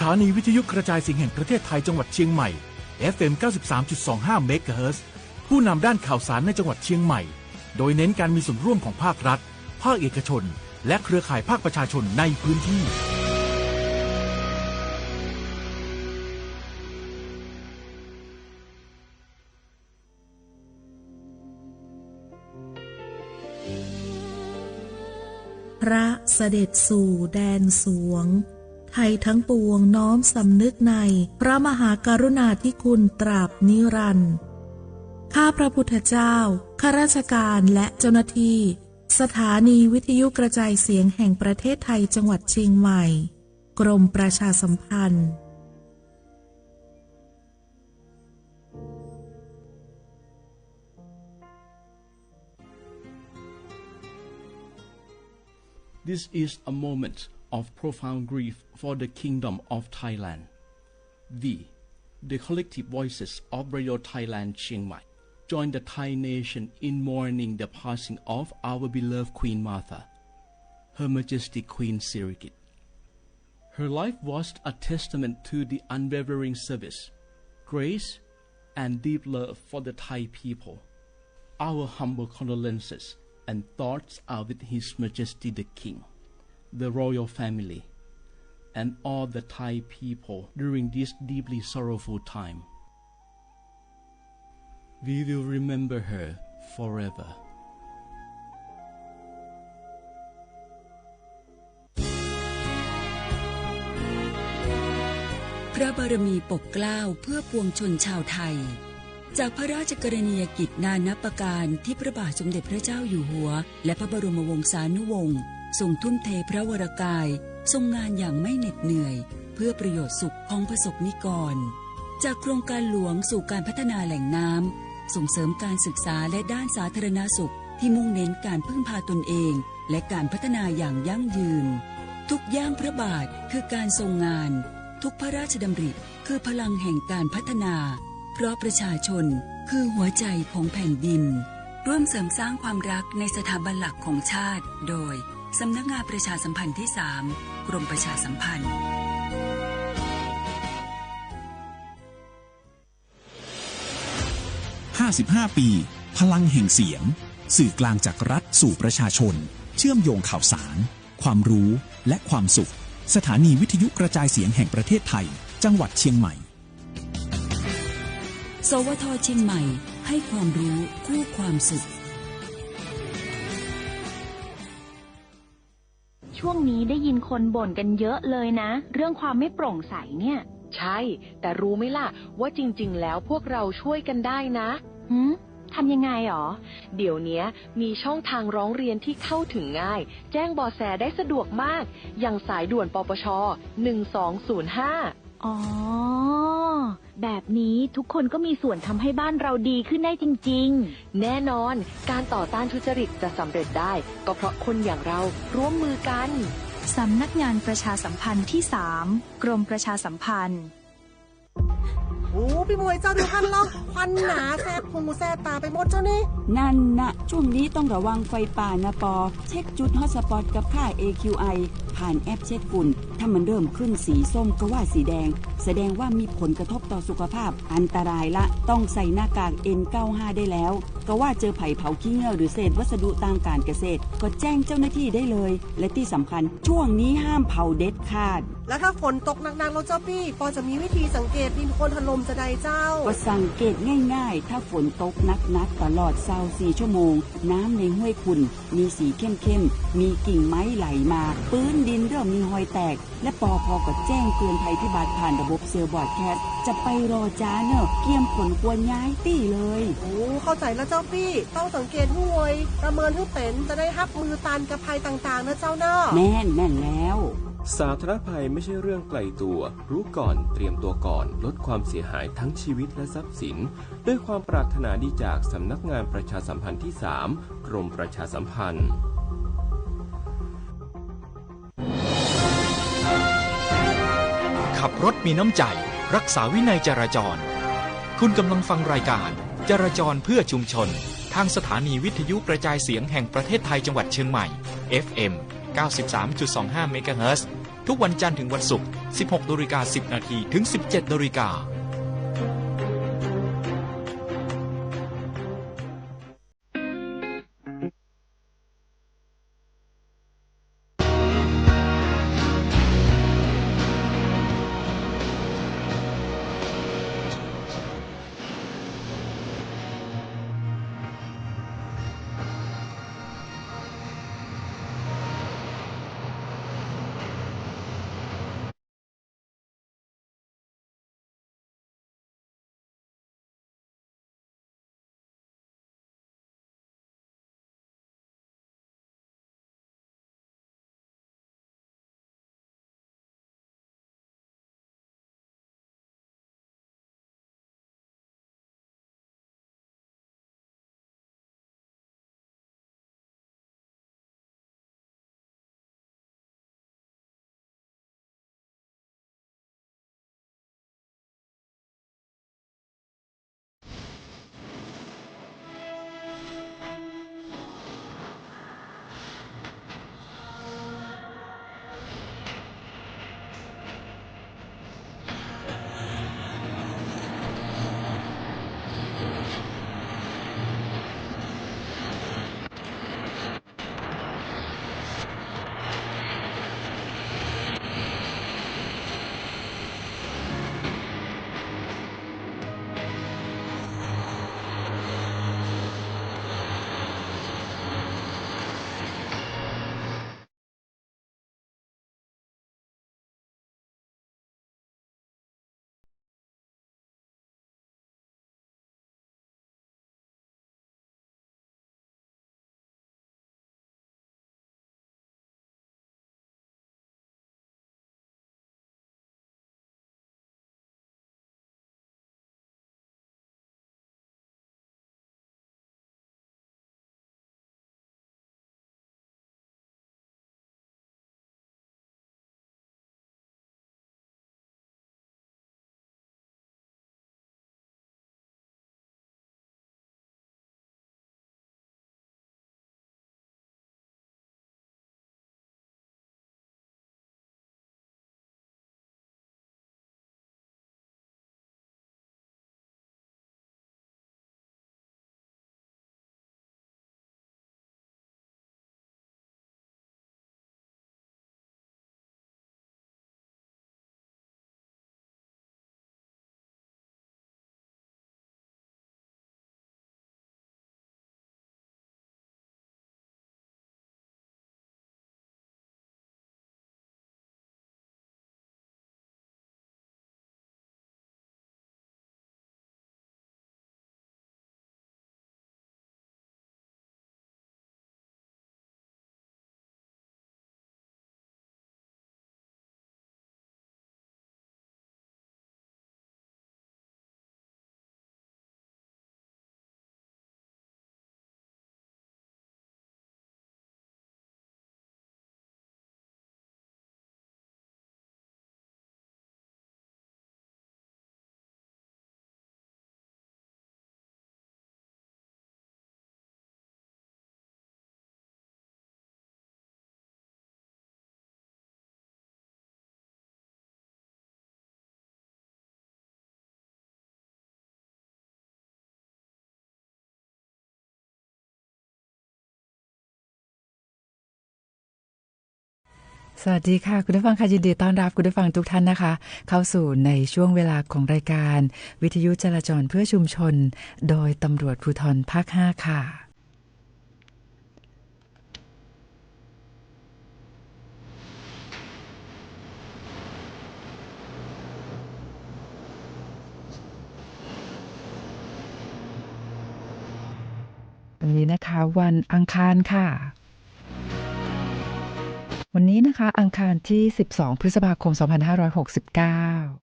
ถานีวิทยุกระจายเสียงแห่งประเทศไทยจังหวัดเชียงใหม่ FM 93.25 เมกะเฮิรตซ์ผู้นำด้านข่าวสารในจังหวัดเชียงใหม่โดยเน้นการมีส่วนร่วมของภาครัฐภาคเอกชนและเครือข่ายภาคประชาชนในพื้นที่พระเสด็จสู่แดนสวงไทยทั้งปวงน้อมสำนึกในพระมหากรุณาธิคุณตราบนิรันดร์ข้าพระพุทธเจ้าข้าราชการและเจ้าหน้าที่สถานีวิทยุกระจายเสียงแห่งประเทศไทยจังหวัดเชียงใหม่กรมประชาสัมพันธ์This is a moment of profound grief for the Kingdom of Thailand. We, the collective voices of Radio Thailand Chiang Mai, join the Thai nation in mourning the passing of our beloved Queen Martha, Her Majesty Queen Sirikit. Her life was a testament to the unwavering service, grace, and deep love for the Thai people. Our humble condolences and thoughts are with His Majesty the King, the royal family, and all the Thai people during this deeply sorrowful time. We will remember her forever. พระบารมีปกเกล้าเพื่อปวงชนชาวไทยจากพระราชกรณียกิจนานับประการที่พระบาทสมเด็จพระเจ้าอยู่หัวและพระบรมวงศานุวงศ์ทรงทุ่มเทพระวรกายทรงงานอย่างไม่เหน็ดเหนื่อยเพื่อประโยชน์สุขของประสบนิกรจากโครงการหลวงสู่การพัฒนาแหล่งน้ำส่งเสริมการศึกษาและด้านสาธารณสุขที่มุ่งเน้นการพึ่งพาตนเองและการพัฒนาอย่างยั่งยืนทุกย่างพระบาทคือการทรงงานทุกพระราชดำริคือพลังแห่งการพัฒนาเพราะประชาชนคือหัวใจของแผ่นดินร่วมเสริมสร้างความรักในสถาบันหลักของชาติโดยสำนักงานประชาสัมพันธ์ที่ 3 กรมประชาสัมพันธ์55 ปีพลังแห่งเสียงสื่อกลางจากรัฐสู่ประชาชนเชื่อมโยงข่าวสารความรู้และความสุขสถานีวิทยุกระจายเสียงแห่งประเทศไทยจังหวัดเชียงใหม่สวท.เชียงใหม่ให้ความรู้คู่ความสุขช่วงนี้ได้ยินคนบ่นกันเยอะเลยนะเรื่องความไม่โปร่งใสเนี่ยใช่แต่รู้ไหมล่ะว่าจริงๆแล้วพวกเราช่วยกันได้นะทำยังไงหรอเดี๋ยวนี้มีช่องทางร้องเรียนที่เข้าถึงง่ายแจ้งเบาะแสได้สะดวกมากอย่างสายด่วนปปช1205อ๋อแบบนี้ทุกคนก็มีส่วนทำให้บ้านเราดีขึ้นได้จริงๆแน่นอนการต่อต้านทุจริตจะสำเร็จได้ก็เพราะคนอย่างเราร่วมมือกันสำนักงานประชาสัมพันธ์ที่ 3 กรมประชาสัมพันธ์โอ้พี่มวยเจ้าดูพันล้อควันหนาแสบหูแสบตาไปหมดเจ้านี่นั่นนะช่วงนี้ต้องระวังไฟป่านะปอเช็คจุดฮอตสปอตกับค่า AQI ผ่านแอปเช็คฝุ่นถ้ามันเริ่มขึ้นสีส้มก็ว่าสีแดงแสดงว่ามีผลกระทบต่อสุขภาพอันตรายละต้องใส่หน้ากาก N95 ได้แล้วก็ว่าเจอไผ่เผาขี้เงื่อหรือเศษวัสดุทางการเกษตรก็แจ้งเจ้าหน้าที่ได้เลยและที่สำคัญช่วงนี้ห้ามเผาเด็ดขาดแล้วถ้าฝนตกหนักๆแล้วเจ้าพี่ปอจะมีวิธีสังเกตดินโคลนถล่มจะได้เจ้าก็สังเกตง่ายๆถ้าฝนตกนักตลอด24 ชั่วโมงน้ำในห้วยขุ่นมีสีเข้มๆมีกิ่งไม้ไหลมาพื้นดินเริ่มมีรอยแตกและปพก็แจ้งเตือนภัยพิบัติผ่านระบบเซลล์บอร์ดแคสต์จะไปรอจ้าเนอะเกี่ยมผลควรย้ายตี้เลยโอ้เข้าใจแล้วเจ้าพี่ต้องสังเกตห้วยประเมินให้เป็นจะได้รับมือต้านกับภัยต่างๆนะเจ้าเนอะแม่นแล้วสาธารณภัยไม่ใช่เรื่องไกลตัวรู้ก่อนเตรียมตัวก่อนลดความเสียหายทั้งชีวิตและทรัพย์สินด้วยความปรารถนาดีจากสำนักงานประชาสัมพันธ์ที่ 3 กรมประชาสัมพันธ์ขับรถมีน้ำใจรักษาวินัยจราจรคุณกำลังฟังรายการจราจรเพื่อชุมชนทางสถานีวิทยุกระจายเสียงแห่งประเทศไทยจังหวัดเชียงใหม่ FM 93.25 เมกะเฮิรตซ์ ทุกวันจันทร์ถึงวันศุกร์ 16:10 น.ถึง 17:00 น.สวัสดีค่ะคุณผู้ฟังค่ะยินดีต้อนรับคุณผู้ฟังทุกท่านนะคะเข้าสู่ในช่วงเวลาของรายการวิทยุจราจรเพื่อชุมชนโดยตำรวจภูธรภาค 5ค่ะวันนี้นะคะวันอังคารค่ะวันนี้นะคะอังคารที่12พฤษภาคม2569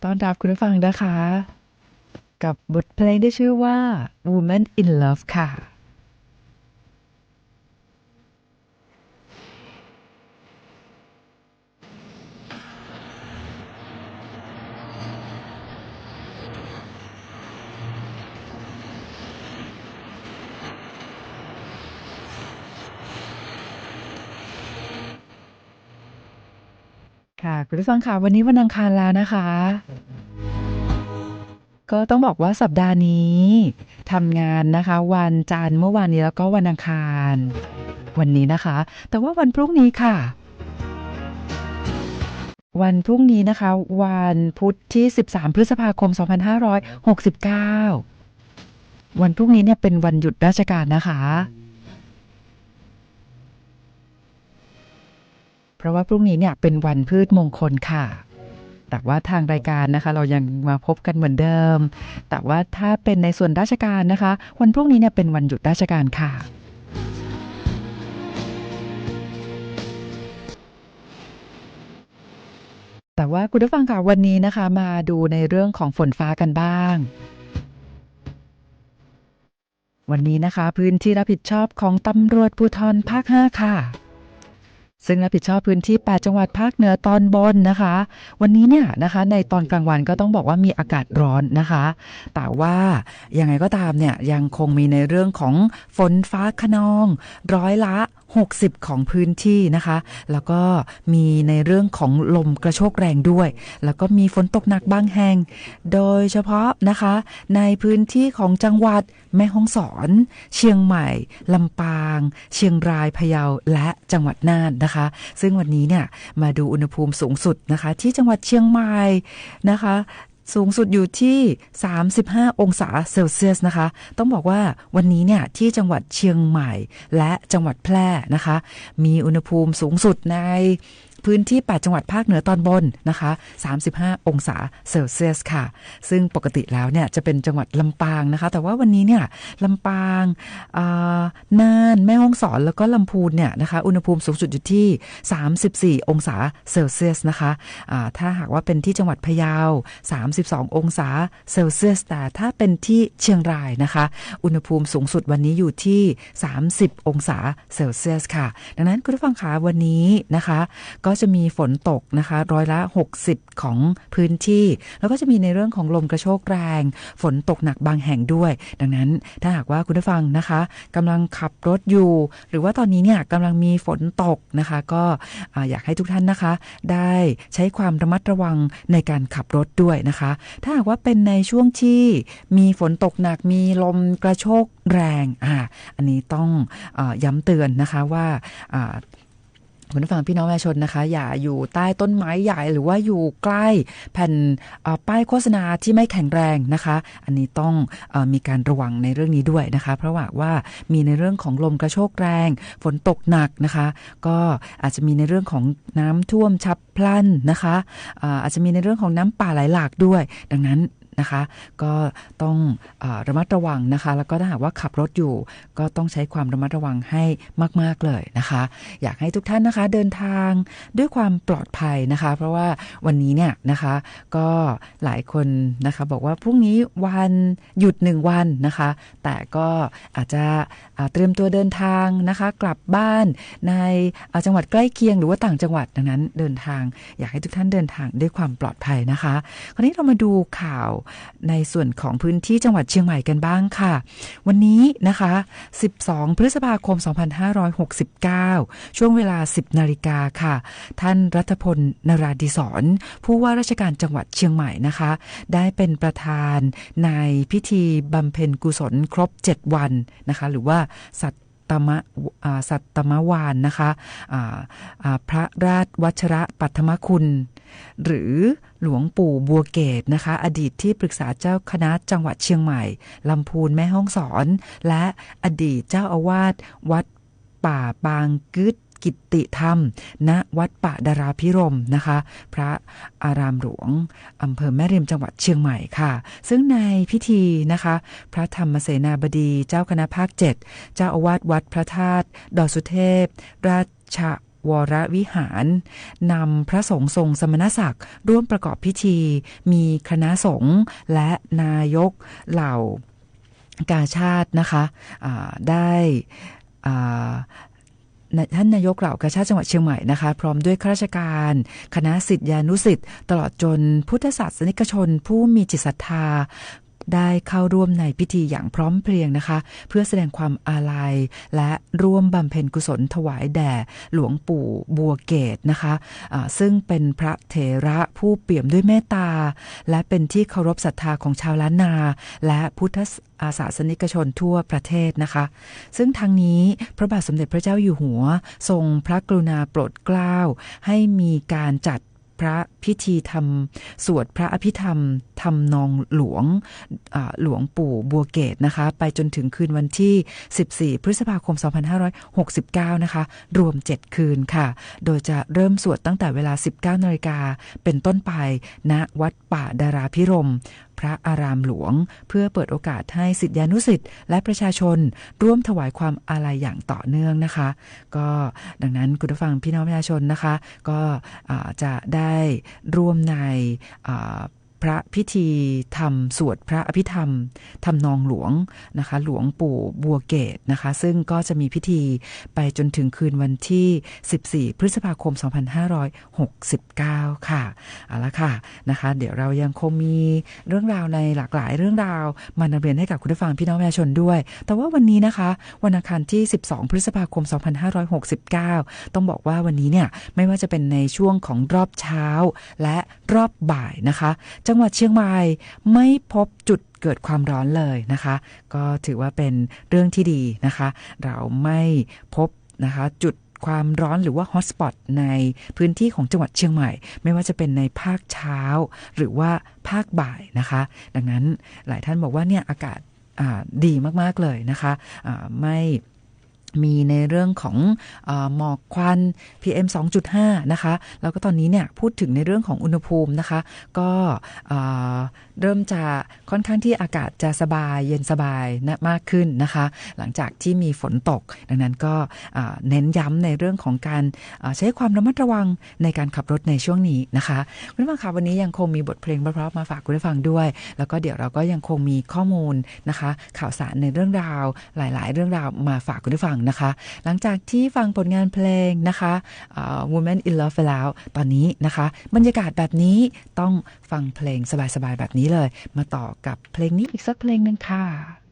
ต้อนรับคุณผู้ฟังนะคะกับบทเพลงที่ชื่อว่า Woman in Love ค่ะค่ะคุณผู้ฟังค่ะวันนี้วันอังคารแล้วนะคะก็ต้องบอกว่าสัปดาห์นี้ทำงานนะคะวันจันทร์เมื่อวานนี้แล้วก็วันอังคารวันนี้นะคะแต่ว่าวันพรุ่งนี้ค่ะวันพรุ่งนี้นะคะวันพุธที่13พฤษภาคม2569วันพรุ่งนี้เนี่ยเป็นวันหยุดราชการนะคะเพราะว่าพรุ่งนี้เนี่ยเป็นวันพืชมงคลค่ะแต่ว่าทางรายการนะคะเรายังมาพบกันเหมือนเดิมแต่ว่าถ้าเป็นในส่วนราชการนะคะวันพรุ่งนี้เนี่ยเป็นวันหยุดราชการค่ะแต่ว่าคุณผู้ฟังค่ะวันนี้นะคะมาดูในเรื่องของฝนฟ้ากันบ้างวันนี้นะคะพื้นที่รับผิดชอบของตำรวจภูธรภาค 5ค่ะซึ่งรับผิดชอบพื้นที่8จังหวัดภาคเหนือตอนบนนะคะวันนี้เนี่ยนะคะในตอนกลางวันก็ต้องบอกว่ามีอากาศร้อนนะคะแต่ว่ายังไงก็ตามเนี่ยยังคงมีในเรื่องของฝนฟ้าคะนอง60%ของพื้นที่นะคะแล้วก็มีในเรื่องของลมกระโชกแรงด้วยแล้วก็มีฝนตกหนักบางแห่งโดยเฉพาะนะคะในพื้นที่ของจังหวัดแม่ฮ่องสอนเชียงใหม่ลำปางเชียงรายพะเยาและจังหวัดน่านนะคะซึ่งวันนี้เนี่ยมาดูอุณหภูมิสูงสุดนะคะที่จังหวัดเชียงใหม่นะคะสูงสุดอยู่ที่35องศาเซลเซียสนะคะต้องบอกว่าวันนี้เนี่ยที่จังหวัดเชียงใหม่และจังหวัดแพร่นะคะมีอุณหภูมิสูงสุดในพื้นที่8จังหวัดภาคเหนือตอนบนนะคะ35องศาเซลเซียสค่ะซึ่งปกติแล้วเนี่ยจะเป็นจังหวัดลำปางนะคะแต่ว่าวันนี้เนี่ยลำปางน่านแม่ฮ่องสอนแล้วก็ลำพูนเนี่ยนะคะอุณหภูมิสูงสุดอยู่ที่34องศาเซลเซียสนะคะถ้าหากว่าเป็นที่จังหวัดพะเยา32องศาเซลเซียสแต่ถ้าเป็นที่เชียงรายนะคะอุณหภูมิสูงสุดวันนี้อยู่ที่30องศาเซลเซียสค่ะดังนั้นคุณผู้ฟังคะวันนี้นะคะก็จะมีฝนตกนะคะ60%ของพื้นที่แล้วก็จะมีในเรื่องของลมกระโชกแรงฝนตกหนักบางแห่งด้วยดังนั้นถ้าหากว่าคุณผู้ฟังนะคะกำลังขับรถอยู่หรือว่าตอนนี้เนี่ยกำลังมีฝนตกนะคะก็อยากให้ทุกท่านนะคะได้ใช้ความระมัดระวังในการขับรถด้วยนะคะถ้าหากว่าเป็นในช่วงที่มีฝนตกหนักมีลมกระโชกแรงอันนี้ต้องย้ำเตือนนะคะว่าคุณผู้ฟังพี่น้องประชาชนนะคะอย่าอยู่ใต้ต้นไม้ใหญ่หรือว่าอยู่ใกล้แผ่นป้ายโฆษณาที่ไม่แข็งแรงนะคะอันนี้ต้องมีการระวังในเรื่องนี้ด้วยนะคะเพราะว่ามีในเรื่องของลมกระโชกแรงฝนตกหนักนะคะก็อาจจะมีในเรื่องของน้ำท่วมฉับพลันนะคะอาจจะมีในเรื่องของน้ำป่าไหลหลากด้วยดังนั้นนะคะก็ต้องระมัดระวังนะคะแล้วก็ถ้าหากว่าขับรถอยู่ก็ต้องใช้ความระมัดระวังให้มากๆเลยนะคะอยากให้ทุกท่านนะคะเดินทางด้วยความปลอดภัยนะคะเพราะว่าวันนี้เนี่ยนะคะก็หลายคนนะคะบอกว่าพรุ่งนี้วันหยุด1วันนะคะแต่ก็อาจจะเตรียมตัวเดินทางนะคะกลับบ้านในจังหวัดใกล้เคียงหรือว่าต่างจังหวัดดังนั้นเดินทางอยากให้ทุกท่านเดินทางด้วยความปลอดภัยนะคะคราวนี้เรามาดูข่าวในส่วนของพื้นที่จังหวัดเชียงใหม่กันบ้างค่ะวันนี้นะคะ12พฤษภาคม2569ช่วงเวลา 10 นาฬิกาค่ะท่านรัฐพลนราธิศรผู้ว่าราชการจังหวัดเชียงใหม่นะคะได้เป็นประธานในพิธีบำเพ็ญกุศลครบ7วันนะคะหรือว่าสัตมวานนะคะพระราชวัชระปัทมคุณหรือหลวงปู่บัวเกตนะคะอดีตที่ปรึกษาเจ้าคณะจังหวัดเชียงใหม่ลำพูนแม่ฮ่องสอนและอดีตเจ้าอาวาสวัดป่าบางกึดกิตติธรรมณวัดป่าดาราภิรมย์นะคะพระอารามหลวงอำเภอแม่ริมจังหวัดเชียงใหม่ค่ะซึ่งในพิธีนะคะพระธรรมเสนาบดีเจ้าคณะภาค7เจ้าอาวาสวัดพระธาตุดอยสุเทพราช วรวิหารนำพระสงฆ์ทรงสมณศักดิ์ร่วมประกอบพิธีมีคณะสงฆ์และนายกเหล่ากาชาดนะคะได้ท่านนายกเหล่ากาชาดจังหวัดเชียงใหม่นะคะพร้อมด้วยข้าราชการคณะศิษยานุศิษย์ตลอดจนพุทธศาสนิกชนผู้มีจิตศรัทธาได้เข้าร่วมในพิธีอย่างพร้อมเพรียงนะคะเพื่อแสดงความอาลัยและร่วมบำเพ็ญกุศลถวายแด่หลวงปู่บัวเกตนะคะซึ่งเป็นพระเถระผู้เปี่ยมด้วยเมตตาและเป็นที่เคารพศรัทธาของชาวล้านนาและพุทธศาสนิกชนทั่วประเทศนะคะซึ่งทางนี้พระบาทสมเด็จพระเจ้าอยู่หัวทรงพระกรุณาโปรดเกล้าให้มีการจัดพระพิธีทำสวดพระอภิธรรมทำนองหลวงปู่บัวเกตนะคะไปจนถึงคืนวันที่14พฤษภาคม2569นะคะรวม7คืนค่ะโดยจะเริ่มสวดตั้งแต่เวลา 19:00 น.เป็นต้นไปณวัดป่าดาราภิรมย์พระอารามหลวงเพื่อเปิดโอกาสให้ศิษยานุศิษย์และประชาชนร่วมถวายความอาลัยอย่างต่อเนื่องนะคะก็ดังนั้นคุณผู้ฟังพี่น้องประชาชนนะคะก็จะได้ร่วมในพระพิธีทำสวดพระอภิธรรมทำนองหลวงนะคะหลวงปู่บัวเกตนะคะซึ่งก็จะมีพิธีไปจนถึงคืนวันที่14พฤษภาคม2569ค่ะเอาละค่ะนะคะเดี๋ยวเรายังคงมีเรื่องราวในหลากหลายเรื่องราวมานำเรียนให้กับคุณผู้ฟังพี่น้องประชาชนด้วยแต่ว่าวันนี้นะคะวันอังคารที่12พฤษภาคม2569ต้องบอกว่าวันนี้เนี่ยไม่ว่าจะเป็นในช่วงของรอบเช้าและรอบบ่ายนะคะจังหวัดเชียงใหม่ไม่พบจุดเกิดความร้อนเลยนะคะก็ถือว่าเป็นเรื่องที่ดีนะคะเราไม่พบนะคะจุดความร้อนหรือว่าฮอตสปอตในพื้นที่ของจังหวัดเชียงใหม่ไม่ว่าจะเป็นในภาคเช้าหรือว่าภาคบ่ายนะคะดังนั้นหลายท่านบอกว่าเนี่ยอากาศดีมากๆเลยนะคะไม่มีในเรื่องของหมอกควัน PM 2.5 นะคะแล้วก็ตอนนี้เนี่ยพูดถึงในเรื่องของอุณหภูมินะคะก็เริ่มจะค่อนข้างที่อากาศจะสบายเย็นสบายนะมากขึ้นนะคะหลังจากที่มีฝนตกดังนั้นก็เน้นย้ำในเรื่องของการใช้ความระมัดระวังในการขับรถในช่วงนี้นะคะคุณผู้ฟังคะวันนี้ยังคงมีบทเพลงเพราะๆมาฝากคุณผู้ฟังด้วยแล้วก็เดี๋ยวเราก็ยังคงมีข้อมูลนะคะข่าวสารในเรื่องราวหลายๆเรื่องราวมาฝากคุณผู้ฟังนะคะหลังจากที่ฟังผลงานเพลงนะคะ Woman in Love ไปแล้วตอนนี้นะคะบรรยากาศแบบนี้ต้องฟังเพลงสบายๆแบบนี้เลยมาต่อกับเพลงนี้อีกสักเพลงนึงค่ะ Woman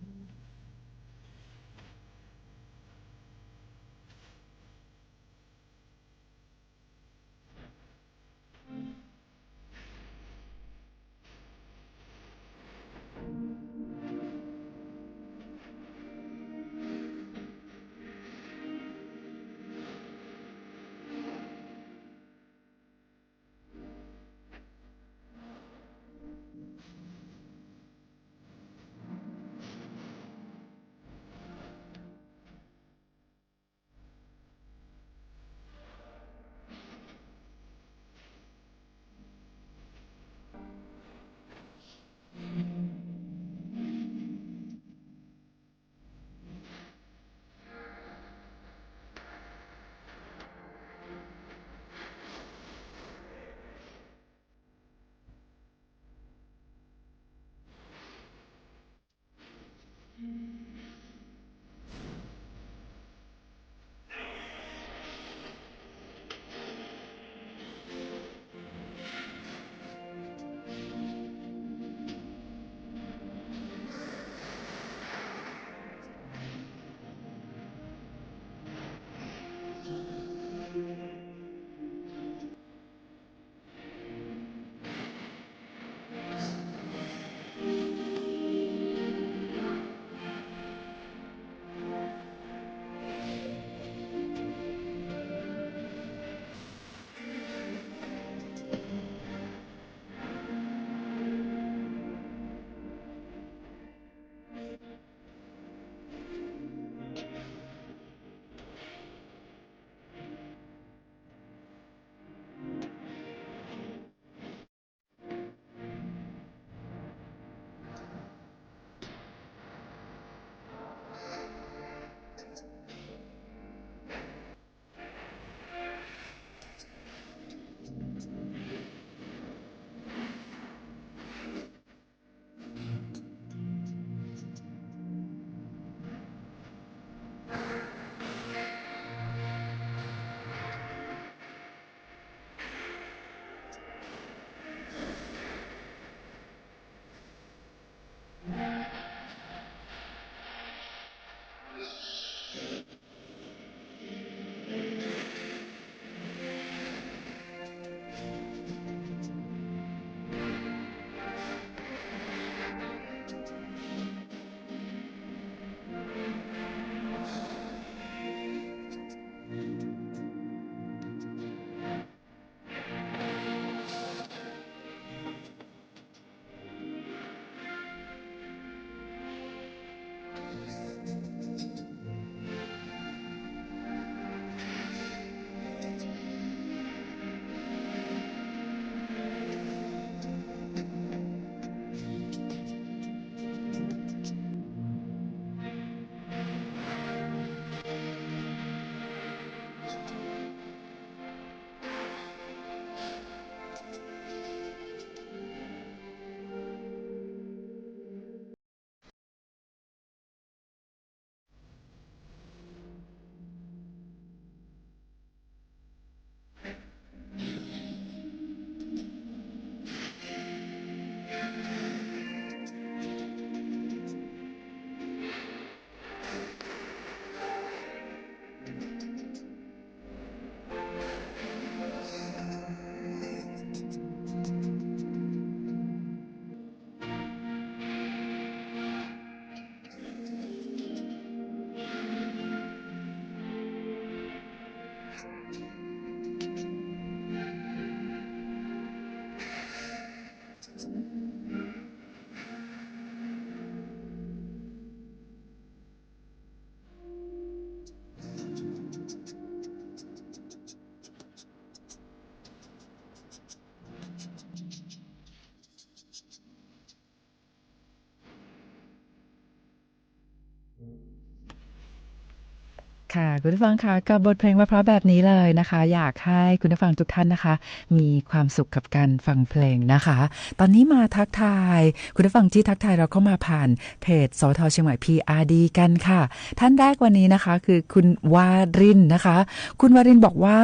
ค่ะคุณผู้ฟังค่ะกับบทเพลงเพราะๆแบบนี้เลยนะคะอยากให้คุณผู้ฟังทุกท่านนะคะมีความสุขกับการฟังเพลงนะคะตอนนี้มาทักทายคุณผู้ฟังที่ทักทายเราเข้ามาผ่านเพจสทเชียงใหม่ PRD กันค่ะท่านแรกวันนี้นะคะคือคุณวารินนะคะคุณวารินบอกว่า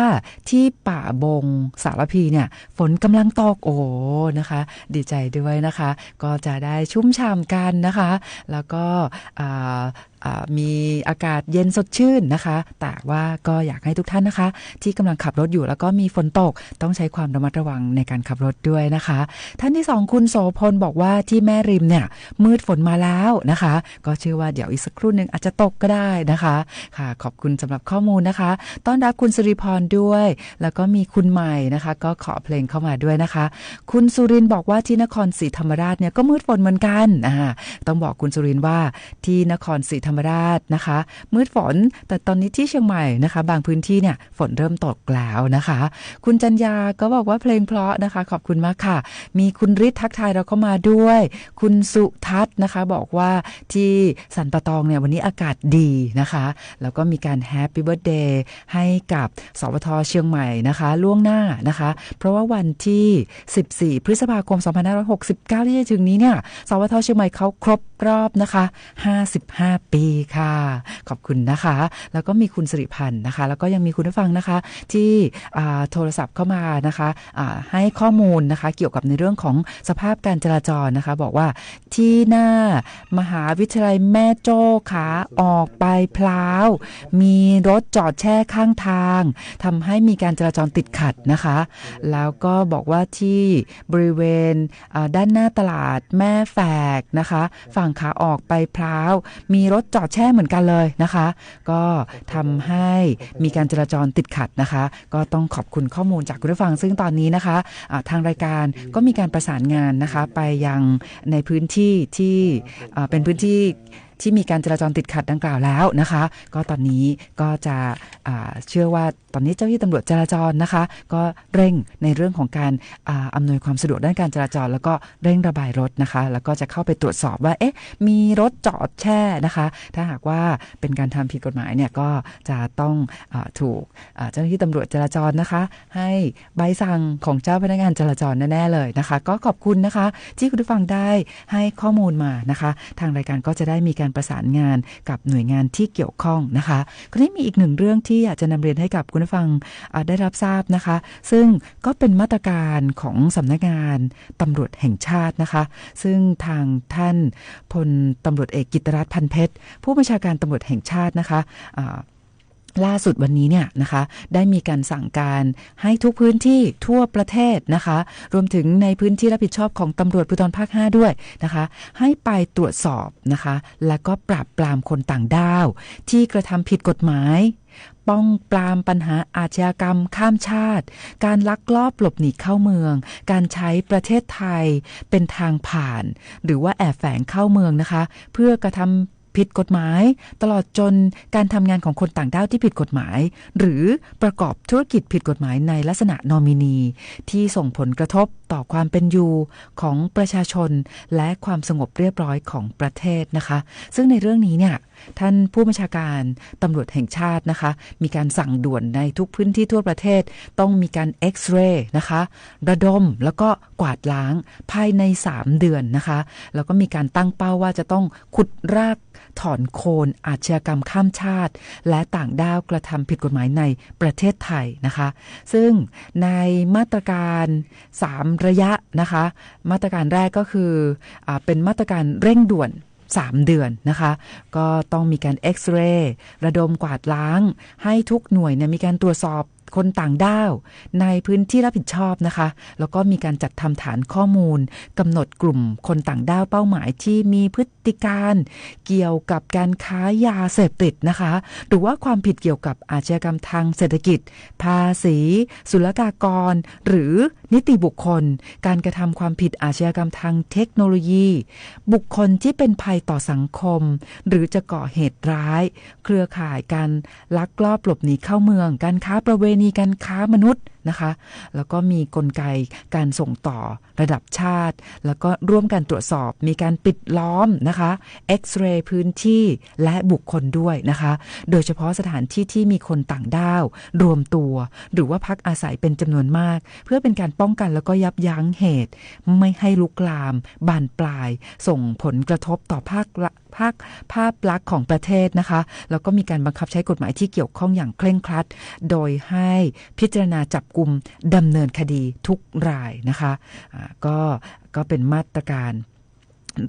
ที่ป่าบงสารพีเนี่ยฝนกำลังตกโอ้นะคะดีใจด้วยนะคะก็จะได้ชุ่มฉ่ำกันนะคะแล้วก็มีอากาศเย็นสดชื่นนะคะแต่ว่าก็อยากให้ทุกท่านนะคะที่กำลังขับรถอยู่แล้วก็มีฝนตกต้องใช้ความระมัดระวังในการขับรถด้วยนะคะท่านที่2คุณโสพลบอกว่าที่แม่ริมเนี่ยมืดฝนมาแล้วนะคะก็เชื่อว่าเดี๋ยวอีกสักครู่นึงอาจจะตกก็ได้นะคะค่ะขอบคุณสำหรับข้อมูลนะคะต้อนรับคุณสุริพรด้วยแล้วก็มีคุณใหม่นะคะก็ขอเพลงเข้ามาด้วยนะคะคุณสุรินทร์บอกว่าที่นครศรีธรรมราชเนี่ยก็มืดฝนเหมือนกันต้องบอกคุณสุรินทร์ว่าที่นครศรีธรรมราชนะคะมืดฝนแต่ตอนนี้ที่เชียงใหม่นะคะบางพื้นที่เนี่ยฝนเริ่มตกแล้วนะคะคุณจัญญาก็บอกว่าเพลงเพราะนะคะขอบคุณมากค่ะมีคุณฤทธิ์ทักทายเราเข้ามาด้วยคุณสุทัศน์นะคะบอกว่าที่สันป่าตองเนี่ยวันนี้อากาศดีนะคะแล้วก็มีการแฮปปี้เบิร์ธเดย์ให้กับสวทเชียงใหม่นะคะล่วงหน้านะคะเพราะว่าวันที่14พฤษภาคม2569ที่จะถึงนี้เนี่ยสวทเชียงใหม่เขาครบรอบนะคะ55ปีค่ะขอบคุณนะคะแล้วก็มีคุณสิริพันธ์นะคะแล้วก็ยังมีคุณผู้ฟังนะคะที่โทรศัพท์เข้ามานะคะให้ข้อมูลนะคะเกี่ยวกับในเรื่องของสภาพการจราจรนะคะบอกว่าที่หน้ามหาวิทยาลัยแม่โจ้ขาออกไปพร้าวมีรถจอดแช่ข้างทางทำให้มีการจราจรติดขัดนะคะแล้วก็บอกว่าที่บริเวณด้านหน้าตลาดแม่แฝกนะคะฝั่งขาออกไปพร้าวมีรถจอดแช่เหมือนกันเลยนะคะก็ทำให้มีการจราจรติดขัดนะคะก็ต้องขอบคุณข้อมูลจากคุณผู้ฟังซึ่งตอนนี้นะคะทางรายการก็มีการประสานงานนะคะไปยังในพื้นที่ที่เป็นพื้นที่ที่มีการจราจรติดขัดดังกล่าวแล้วนะคะก็ตอนนี้ก็จะเชื่อว่าตอนนี้เจ้าหน้าที่ตำรวจจราจรนะคะก็เร่งในเรื่องของการอำนวยความสะดวกด้านการจราจรแล้วก็เร่งระบายรถนะคะแล้วก็จะเข้าไปตรวจสอบว่ามีรถจอดแช่นะคะถ้าหากว่าเป็นการทำผิดกฎหมายเนี่ยก็จะต้องถูกเจ้าหน้าที่ตำรวจจราจรนะคะให้ใบสั่งของเจ้าพนักงานจราจรแน่ๆเลยนะคะก็ขอบคุณนะคะที่คุณผู้ฟังได้ให้ข้อมูลมานะคะทางรายการก็จะได้มีการประสานงานกับหน่วยงานที่เกี่ยวข้องนะคะคราวนี้มีอีกหนึ่งเรื่องที่อยากจะนำเรียนให้กับคุณผู้ฟังได้รับทราบนะคะซึ่งก็เป็นมาตรการของสำนักงานตำรวจแห่งชาตินะคะซึ่งทางท่านพลตำรวจเอกกิตติรัตน์พันเพชรผู้บัญชาการตำรวจแห่งชาตินะคะล่าสุดวันนี้เนี่ยนะคะได้มีการสั่งการให้ทุกพื้นที่ทั่วประเทศนะคะรวมถึงในพื้นที่รับผิดชอบของตำรวจภูธรภาค5ด้วยนะคะให้ไปตรวจสอบนะคะและก็ปราบปรามคนต่างด้าวที่กระทำผิดกฎหมายป้องปรามปัญหาอาชญากรรมข้ามชาติการลักลอบหลบหนีเข้าเมืองการใช้ประเทศไทยเป็นทางผ่านหรือว่าแอบแฝงเข้าเมืองนะคะเพื่อกระทำผิดกฎหมายตลอดจนการทำงานของคนต่างด้าวที่ผิดกฎหมายหรือประกอบธุรกิจผิดกฎหมายในลักษณะนอมินีที่ส่งผลกระทบต่อความเป็นอยู่ของประชาชนและความสงบเรียบร้อยของประเทศนะคะซึ่งในเรื่องนี้เนี่ยท่านผู้บัญชาการตำรวจแห่งชาตินะคะมีการสั่งด่วนในทุกพื้นที่ทั่วประเทศต้องมีการเอ็กซเรย์นะคะระดมแล้วก็กวาดล้างภายใน3 เดือนนะคะแล้วก็มีการตั้งเป้าว่าจะต้องขุดรากถอนโคนอาชญากรรมข้ามชาติและต่างด้าวกระทำผิดกฎหมายในประเทศไทยนะคะซึ่งในมาตรการ3 ระยะนะคะมาตรการแรกก็คือเป็นมาตรการเร่งด่วน3 เดือนนะคะก็ต้องมีการเอ็กซเรย์ระดมกวาดล้างให้ทุกหน่วยเนี่ยมีการตรวจสอบคนต่างด้าวในพื้นที่รับผิดชอบนะคะแล้วก็มีการจัดทำฐานข้อมูลกำหนดกลุ่มคนต่างด้าวเป้าหมายที่มีพฤติการเกี่ยวกับการค้ายาเสพติดนะคะหรือว่าความผิดเกี่ยวกับอาชญากรรมทางเศรษฐกิจภาษีศุลกากรหรือนิติบุคคลการกระทำความผิดอาชญากรรมทางเทคโนโลยีบุคคลที่เป็นภัยต่อสังคมหรือจะก่อเหตุร้ายเครือข่ายการลักลอบหลบหนีเข้าเมืองการค้าประเวณีการค้ามนุษย์ นะคะแล้วก็มีกลไกการส่งต่อระดับชาติแล้วก็ร่วมกันตรวจสอบมีการปิดล้อมนะคะเอ็กซเรย์พื้นที่และบุคคลด้วยนะคะโดยเฉพาะสถานที่ที่มีคนต่างด้าวรวมตัวหรือว่าพักอาศัยเป็นจำนวนมากเพื่อเป็นการป้องกันแล้วก็ยับยั้งเหตุไม่ให้ลุกลามบานปลายส่งผลกระทบต่อภาพลักษณ์ของประเทศนะคะแล้วก็มีการบังคับใช้กฎหมายที่เกี่ยวข้องอย่างเคร่งครัดโดยให้พิจารณาจับกุมดำเนินคดีทุกรายนะคะก็เป็นมาตรการ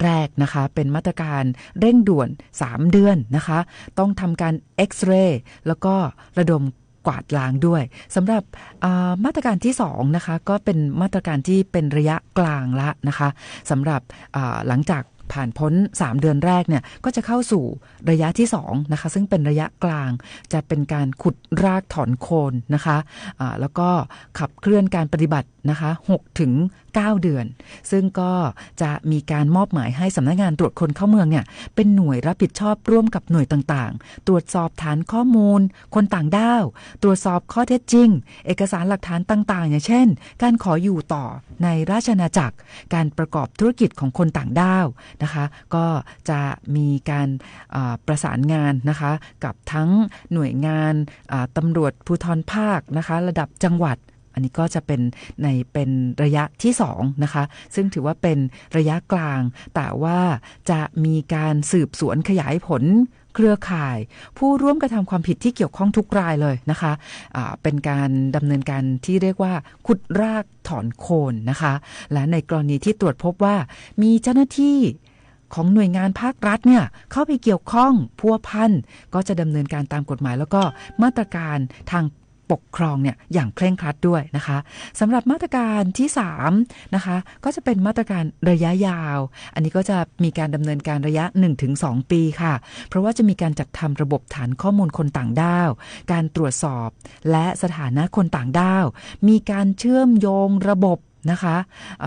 แรกนะคะเป็นมาตรการเร่งด่วน3 เดือนนะคะต้องทำการเอ็กซเรย์แล้วก็ระดมกวาดล้างด้วยสำหรับมาตรการที่2นะคะก็เป็นมาตรการที่เป็นระยะกลางละนะคะสำหรับหลังจากผ่านพ้น3 เดือนแรกเนี่ยก็จะเข้าสู่ระยะที่2นะคะซึ่งเป็นระยะกลางจะเป็นการขุดรากถอนโคนนะคะแล้วก็ขับเคลื่อนการปฏิบัตินะคะ6 ถึง 9 เดือนซึ่งก็จะมีการมอบหมายให้สำนักงานตรวจคนเข้าเมืองเนี่ยเป็นหน่วยรับผิดชอบร่วมกับหน่วยต่างๆตรวจสอบฐานข้อมูลคนต่างด้าวตรวจสอบข้อเท็จจริงเอกสารหลักฐานต่างๆอย่างเช่นการขออยู่ต่อในราชอาณาจักรการประกอบธุรกิจของคนต่างด้าวนะคะก็จะมีการประสานงานนะคะกับทั้งหน่วยงานตำรวจภูธรภาคนะคะระดับจังหวัดอันนี้ก็จะเป็นระยะที่2นะคะซึ่งถือว่าเป็นระยะกลางแต่ว่าจะมีการสืบสวนขยายผลเครือข่ายผู้ร่วมกระทำความผิดที่เกี่ยวข้องทุกรายเลยนะคะเป็นการดำเนินการที่เรียกว่าขุดรากถอนโคนนะคะและในกรณีที่ตรวจพบว่ามีเจ้าหน้าที่ของหน่วยงานภาครัฐเนี่ยเข้าไปเกี่ยวข้องพัวพันก็จะดำเนินการตามกฎหมายแล้วก็มาตรการทางปกครองเนี่ยอย่างเคร่งครัดด้วยนะคะสำหรับมาตรการที่3นะคะก็จะเป็นมาตรการระยะยาวอันนี้ก็จะมีการดำเนินการระยะ 1-2 ปีค่ะเพราะว่าจะมีการจัดทำระบบฐานข้อมูลคนต่างด้าวการตรวจสอบและสถานะคนต่างด้าวมีการเชื่อมโยงระบบนะคะ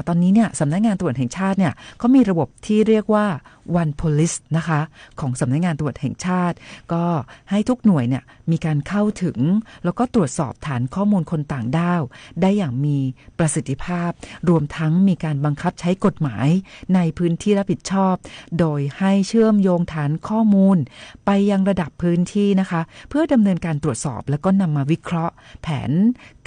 ตอนนี้เนี่ยสำนักงานตรวจแห่งชาติเนี่ยเขามีระบบที่เรียกว่า One Police นะคะของสำนักงานตรวจแห่งชาติก็ให้ทุกหน่วยเนี่ยมีการเข้าถึงแล้วก็ตรวจสอบฐานข้อมูลคนต่างด้าวได้อย่างมีประสิทธิภาพรวมทั้งมีการบังคับใช้กฎหมายในพื้นที่รับผิดชอบโดยให้เชื่อมโยงฐานข้อมูลไปยังระดับพื้นที่นะคะเพื่อดำเนินการตรวจสอบแล้วก็นำมาวิเคราะห์แผน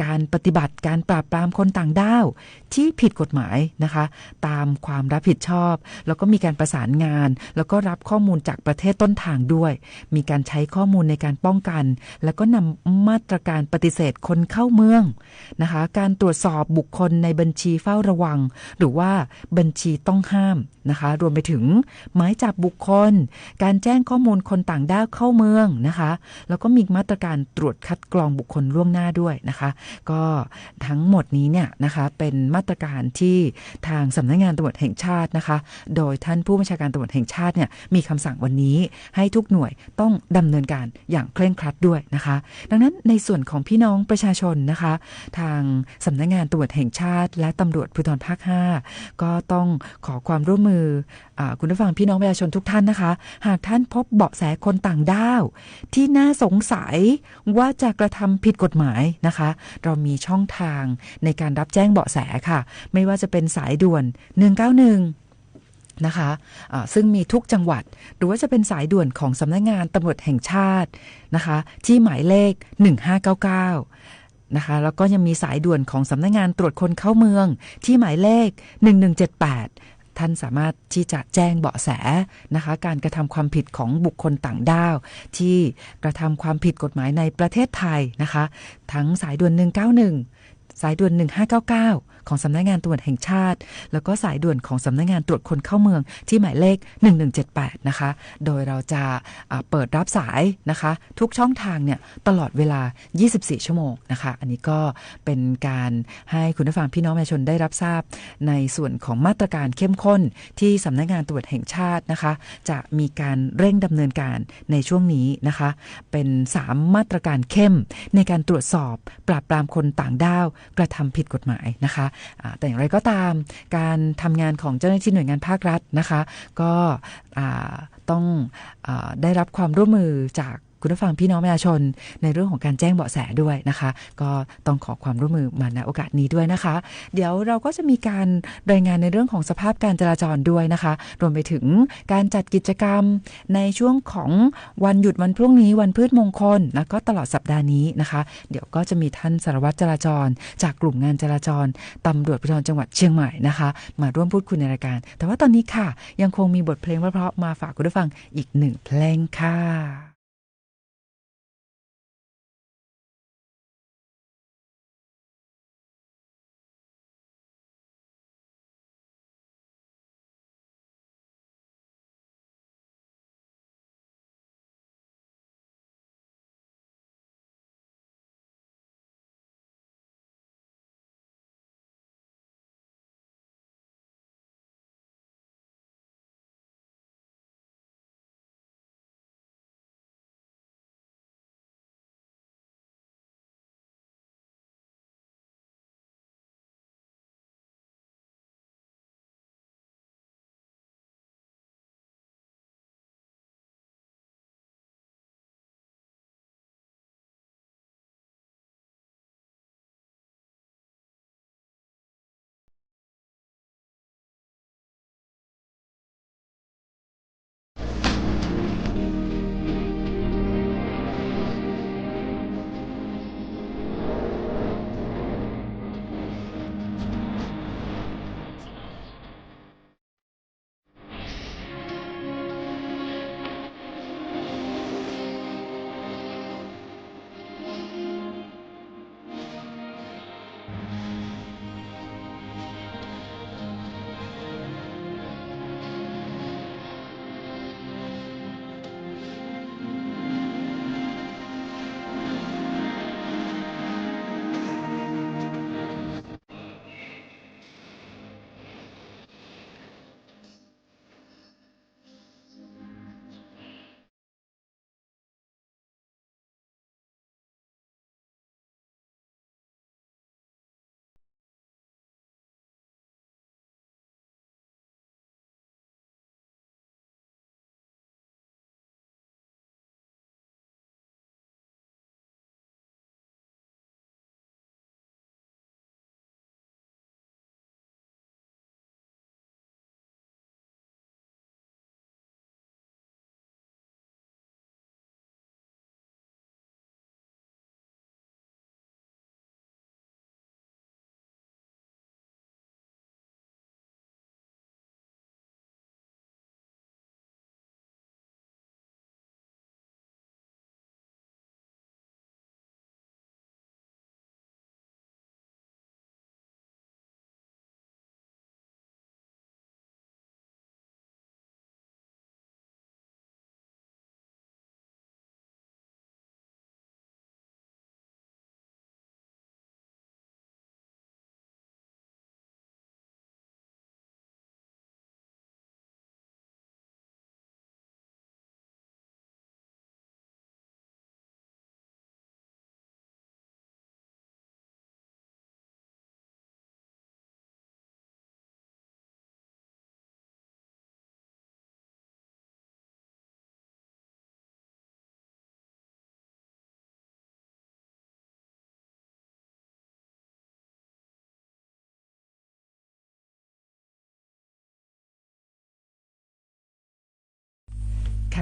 การปฏิบัติการปราบปรามคนต่างด้าวที่ผิดกฎหมายนะคะตามความรับผิดชอบแล้วก็มีการประสานงานแล้วก็รับข้อมูลจากประเทศต้นทางด้วยมีการใช้ข้อมูลในการป้องกันแล้วก็นำมาตรการปฏิเสธคนเข้าเมืองนะคะการตรวจสอบบุคคลในบัญชีเฝ้าระวังหรือว่าบัญชีต้องห้ามนะคะรวมไปถึงหมายจับบุคคลการแจ้งข้อมูลคนต่างด้าวเข้าเมืองนะคะแล้วก็มีมาตรการตรวจคัดกรองบุคคลล่วงหน้าด้วยนะคะก็ทั้งหมดนี้เนี่ยนะคะเป็นมาตรการที่ทางสำนักงานตำรวจแห่งชาตินะคะโดยท่านผู้บัญชาการตำรวจแห่งชาติเนี่ยมีคำสั่งวันนี้ให้ทุกหน่วยต้องดำเนินการอย่างเคร่งครัดด้วยนะคะดังนั้นในส่วนของพี่น้องประชาชนนะคะทางสำนักงานตำรวจแห่งชาติและตำรวจภูธรภาค5ก็ต้องขอความร่วมมือคุณผู้ฟังพี่น้องประชาชนทุกท่านนะคะหากท่านพบเบาะแสคนต่างด้าวที่น่าสงสัยว่าจะกระทำผิดกฎหมายนะคะเรามีช่องทางในการรับแจ้งเบาะแสค่ะไม่ว่าจะเป็นสายด่วน191นะคะซึ่งมีทุกจังหวัดหรือว่าจะเป็นสายด่วนของสำนักงานตำรวจแห่งชาตินะคะที่หมายเลข1599นะคะแล้วก็ยังมีสายด่วนของสำนักงานตรวจคนเข้าเมืองที่หมายเลข1178ท่านสามารถที่จะแจ้งเบาะแสนะคะการกระทำความผิดของบุคคลต่างด้าวที่กระทำความผิดกฎหมายในประเทศไทยนะคะทั้งสายด่วน191สายด่วน1599ของสำนักงานตรวจแห่งชาติแล้วก็สายด่วนของสำนักงานตรวจคนเข้าเมืองที่หมายเลข1178นะคะโดยเราจะเปิดรับสายนะคะทุกช่องทางเนี่ยตลอดเวลา24ชั่วโมงนะคะอันนี้ก็เป็นการให้คุณผู้ฟังพี่น้องประชาชนได้รับทราบในส่วนของมาตรการเข้มข้นที่สำนักงานตรวจแห่งชาตินะคะจะมีการเร่งดำเนินการในช่วงนี้นะคะเป็น3มาตรการเข้มในการตรวจสอบปราบปรามคนต่างด้าวกระทำผิดกฎหมายนะคะแต่อย่างไรก็ตามการทำงานของเจ้าหน้าที่หน่วยงานภาครัฐนะคะก็ต้องได้รับความร่วมมือจากคุ คุณผู้ฟังพี่น้องประชาชนในเรื่องของการแจ้งเบาะแสด้วยนะคะก็ต้องขอความร่วมมือมาณโอกาสนี้ด้วยนะคะเดี๋ยวเราก็จะมีการรายงานในเรื่องของสภาพการจราจรด้วยนะคะรวมไปถึงการจัดกิจกรรมในช่วงของวันหยุดวันพรุ่งนี้วันพืชมงคลแล้วก็ตลอดสัปดาห์นี้นะคะเดี๋ยวก็จะมีท่านสารวัตรจราจรจากกลุ่มงานจราจรตำรวจภูธรจังหวัดเชียงใหม่นะคะมาร่วมพูดคุยในรายการแต่ว่าตอนนี้ค่ะยังคงมีบทเพลงเพราะๆมาฝากคุณผู้ฟังอีก1เพลงค่ะ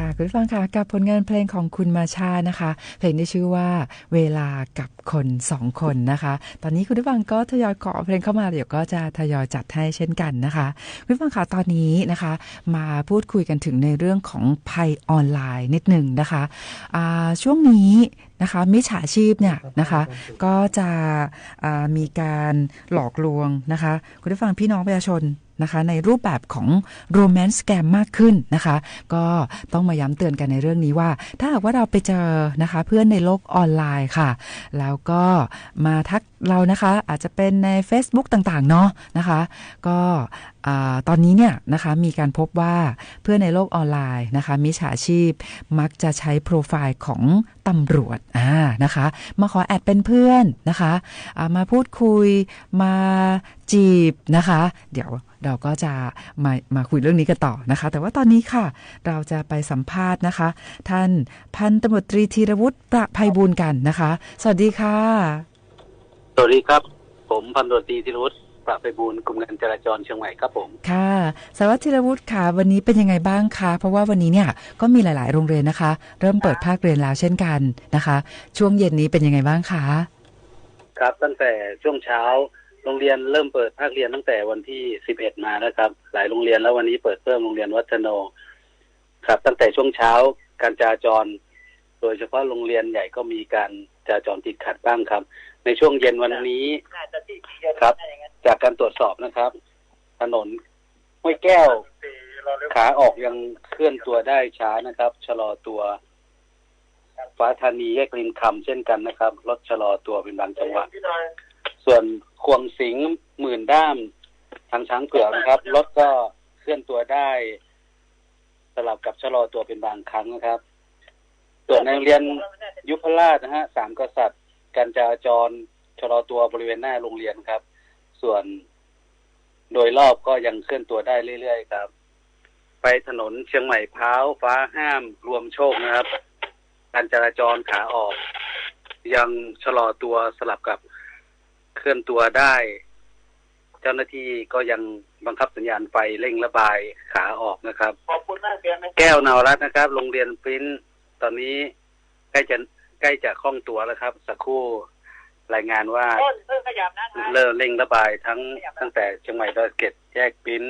ค่ะคุณผู้ฟังค่ะกับผลงานเพลงของคุณมาชานะคะเพลงที่ชื่อว่าเวลากับคน2คนนะคะตอนนี้คุณผู้ฟังก็ทยอยขอเพลงเข้ามาเดี๋ยวก็จะทยอยจัดให้เช่นกันนะคะคุณผู้ฟังค่ะตอนนี้นะคะมาพูดคุยกันถึงในเรื่องของภัยออนไลน์นิดหนึ่งนะคะช่วงนี้นะคะมิจฉาชีพเนี่ยนะคะก็จะมีการหลอกลวงนะคะคุณผู้ฟังพี่น้องประชาชนนะคะในรูปแบบของโรแมนต์สแกมมากขึ้นนะคะก็ต้องมาย้ำเตือนกันในเรื่องนี้ว่าถ้าหากว่าเราไปเจอนะคะเพื่อนในโลกออนไลน์ค่ะแล้วก็มาทักเรานะคะอาจจะเป็นใน Facebook ต่างๆเนาะนะคะก็ ตอนนี้เนี่ยนะคะมีการพบว่าเพื่อนในโลกออนไลน์นะคะมิจฉาชีพมักจะใช้โปรไฟล์ของตำรวจนะคะมาขอแอดเป็นเพื่อนนะคะมาพูดคุยมาจีบนะคะเดี๋ยวเราก็จะมาคุยเรื่องนี้กันต่อนะคะแต่ว่าตอนนี้ค่ะเราจะไปสัมภาษณ์นะคะท่านพันตำรวจตรีธีรวุฒิประภัยบูลย์กันนะคะสวัสดีค่ะสวัสดีครับผมพันตำรวจตรีธีรวุฒิประภัยบูลย์กรมการจราจรเชียงใหม่ครับผมค่ะสารวัตรธีรวุฒิค่ะวันนี้เป็นยังไงบ้างคะเพราะว่าวันนี้เนี่ยก็มีหลายๆโรงเรียนนะคะเริ่มเปิดภาคเรียนแล้วเช่นกันนะคะช่วงเย็นนี้เป็นยังไงบ้างคะครับตั้งแต่ช่วงเช้าโรงเรียนเริ่มเปิดภาคเรียนตั้งแต่วันที่11มาแล้วครับหลายโรงเรียนแล้ววันนี้เปิดเพิ่มโรงเรียนวัฒโนครับตั้งแต่ช่วงเช้าการจราจรโดยเฉพาะโรงเรียนใหญ่ก็มีการจราจรติดขัดบ้างครับในช่วงเย็นวันนี้ครับจากการตรวจสอบนะครับถนนห้วยแก้วขาออกยังเคลื่อนตัวได้ช้านะครับชะลอตัวฟ้าธานีแยกรินคำเช่นกันนะครับรถชะลอตัวเป็นบางจังหวะส่วนควงสิงห์หมื่นด้ามทางช้างเผือกนะครับรถก็เคลื่อนตัวได้สลับกับชะลอตัวเป็นบางครั้งนะครับส่วนในโรงเรียนยุพราชนะฮะ3 กษัตริย์การจราจรชะลอตัวบริเวณหน้าโรงเรียนครับส่วนโดยรอบก็ยังเคลื่อนตัวได้เรื่อยๆครับไปถนนเชียงใหม่พร้าวฟ้าห้ามรวมโชคนะครับการจราจรขาออกยังชะลอตัวสลับกับเคลื่อนตัวได้เจ้าหน้าที่ก็ยังบังคับสัญญาณไฟเร่งระบายขาออกนะครับขอบคุณมากแก้วนาวรัตน์นะครับโรงเรียนปริ้นตอนนี้ใกล้จะคล่องตัวแล้วครับสักครู่รายงานว่าเริ่มเร่งระบายตั้งแต่เชียงใหม่ดอยเกร็ดแยกปริ้น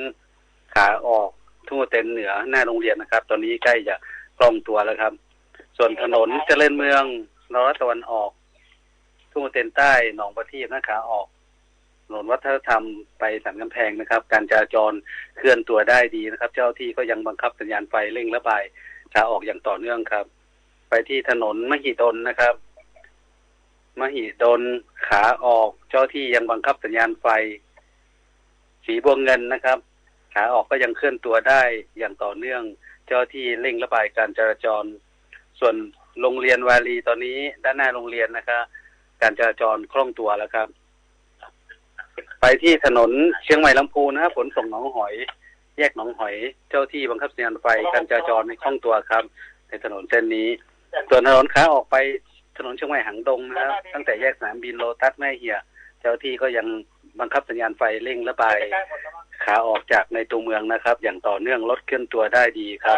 ขาออกทุ่งเต็นเหนือหน้าโรงเรียนนะครับตอนนี้ใกล้จะคล่องตัวแล้วครับส่วนถนนเจริญเมืองนราตะวันออกทุ่งเต็นใต้หนองประทีปขาออกถนนวัฒนธรรมไปสันกำแพงนะครับการจราจรเคลื่อนตัวได้ดีนะครับเจ้าที่ก็ยังบังคับสัญญาณไฟเร่งระบายขาออกอย่างต่อเนื่องครับไปที่ถนนมหิดลนะครับมหิดลขาออกเจ้าที่ยังบังคับสัญญาณไฟสีบัวเงินนะครับขาออกก็ยังเคลื่อนตัวได้อย่างต่อเนื่องเจ้าที่เร่งระบายการจราจรส่วนโรงเรียนวารีตอนนี้ด้านหน้าโรงเรียนนะครับการจราจรคล่องตัวแล้วครับไปที่ถนนเชียงใหม่ลำพูนนะครับขนส่งหนองหอยแยกหนองหอยเจ้าที่บังคับสัญญาณไฟการจราจรในคล่องตัวครับในถนนเส้นนี้ส่วนถนนขาออกไปถนนเชียงใหม่หางดงนะครับตั้งแต่แยกสนามบินโลตัสแม่เหี่ยเจ้าที่ก็ยังบังคับสัญญาณไฟเร่งระบายขาออกจากในตัวเมืองนะครับอย่างต่อเนื่องรถเคลื่อนตัวได้ดีครับ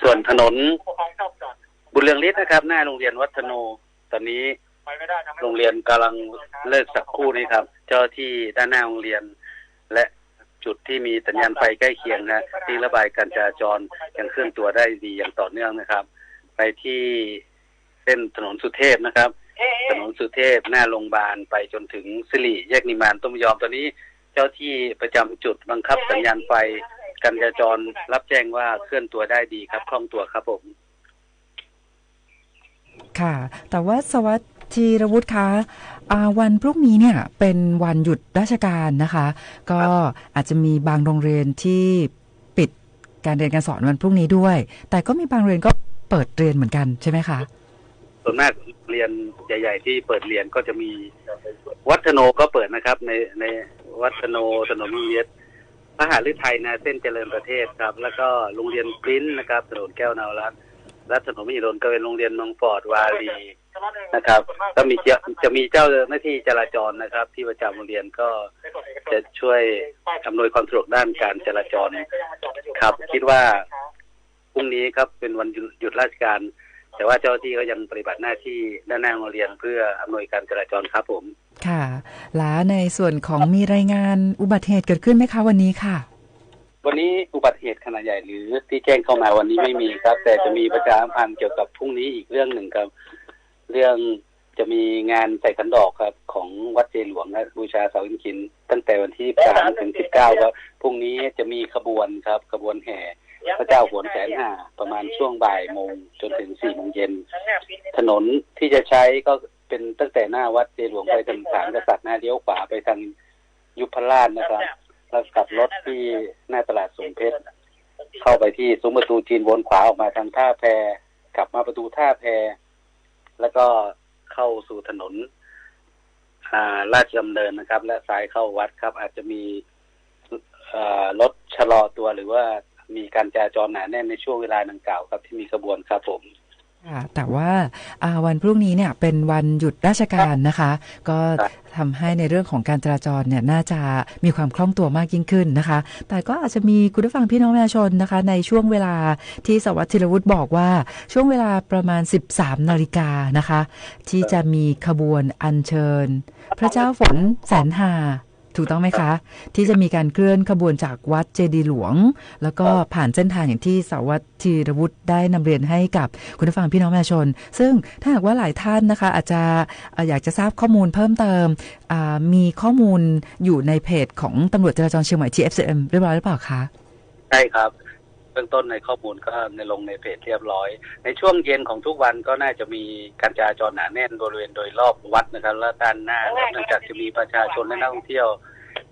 ส่วนถนนบุญเรืองฤทธิ์นะครับหน้าโรงเรียนวัฒโนตอนนี้โรงเรียนกำลังเลิกสักครู่นี้ครับเจ้าที่ด้านหน้าโรงเรียนและจุดที่มีสัญญาณไฟใกล้เคียงนะที่ระบายการจราจรยังเคลื่อนตัวได้ดีอย่างต่อเนื่องนะครับไปที่เส้นถนนสุเทพนะครับถนนสุเทพหน้าโรงพยาบาลไปจนถึงสิริแยกนิมานต้มยอมตอนนี้เจ้าที่ประจำจุดบังคับสัญญาณไฟการจราจรรับแจ้งว่าเคลื่อนตัวได้ดีครับคล่องตัวครับผมค่ะแต่ว่าสวัสดิ์ธีรวุฒิคะวันพรุ่งนี้เนี่ยเป็นวันหยุดราชการนะคะก็อาจจะมีบางโรงเรียนที่ปิดการเรียนการสอนวันพรุ่งนี้ด้วยแต่ก็มีบางโรงเรียนก็เปิดเรียนเหมือนกันใช่ไหมคะส่วนมากเรียนใหญ่ๆที่เปิดเรียนก็จะมีวัฒโนก็เปิดนะครับในวัฒโนถนนวิเวียนพระหฤทัยนะเส้นเจริญประเทศครับแล้วก็โรงเรียนปริ้นนะครับถนนแก้วนาวรัตน์และถนนมหิดลก็เป็นโรงเรียนนองฟอร์ดวารีนะครับก็จะมีเจ้าหน้าที่จราจรนะครับที่ประจำโรงเรียนก็จะช่วยอำนวยความสะดวกด้านการจราจรครับคิดว่าพรุ่งนี้ครับเป็นวันหยุดราชการแต่ว่าเจ้าที่ก็ยังปฏิบัติหน้าที่ด้านหน้าโรงเรียนเพื่ออำนวยการจราจรครับผมค่ะและในส่วนของมีรายงานอุบัติเหตุเกิดขึ้นไหมคะวันนี้ค่ะวันนี้อุบัติเหตุขนาดใหญ่หรือที่แจ้งเข้ามาวันนี้ไม่มีครับแต่จะมีประชาสัมพันธ์เกี่ยวกับพรุ่งนี้อีกเรื่องหนึ่งครับเรื่องจะมีงานใส่ขันดอกครับของวัดเจหลวงนะบูชาเสาอินทรินตั้งแต่วันที่3ถึง19ครับพรุ่งนี้จะมีขบวนครับขบวนแห่พระเจ้าโหนแสนห้าประมาณช่วงบ่ายโมงจนถึง4 โมงเย็นถนนที่จะใช้ก็เป็นตั้งแต่หน้าวัดเจหลวงไปทาง3 กษัตริย์นะเลี้ยวขวาไปทางยุพราชนะครับ แล้วกลับรถที่หน้าตลาดสมเพชรเข้าไปที่ซุ้มประตูจีนวนขวาออกมาทางท่าแพกลับมาประตูท่าแพแล้วก็เข้าสู่ถนนราชดำเนินนะครับและซ้ายเข้าวัดครับอาจจะมีรถชะลอตัวหรือว่ามีการจราจรหนาแน่นในช่วงเวลาดังกล่าวครับที่มีขบวนครับผมแต่ว่าวันพรุ่งนี้เนี่ยเป็นวันหยุดราชการนะคะก็ทำให้ในเรื่องของการจราจรเนี่ยน่าจะมีความคล่องตัวมากยิ่งขึ้นนะคะแต่ก็อาจจะมีคุณผู้ฟังพี่น้องประชาชนนะคะในช่วงเวลาที่สวัสดิ์ธีรวุฒิบอกว่าช่วงเวลาประมาณ 13 นาฬิกานะคะที่จะมีขบวนอัญเชิญพระเจ้าฝนแสนหาถูกต้องไหมคะที่จะมีการเคลื่อนขบวนจากวัดเจดีย์หลวงแล้วก็ผ่านเส้นทางอย่างที่สวัสดิ์ธีรวุฒิได้นำเรียนให้กับคุณผู้ฟังพี่น้องประชาชนซึ่งถ้าหากว่าหลายท่านนะคะอาจจะอยากจะทราบข้อมูลเพิ่มเติมมีข้อมูลอยู่ในเพจของตำรวจจราจรเชียงใหม่ TFCM เรียบร้อยหรือเปล่าคะใช่ครับเบื้องต้นในข้อมูลก็ลงในเพจเรียบร้อยในช่วงเย็นของทุกวันก็น่าจะมีการจราจรหนาแน่นบริเวณโดยรอบวัดนะครับและด้านหน้าเนื่องจากจะมีประชาชนและนักท่องเที่ยว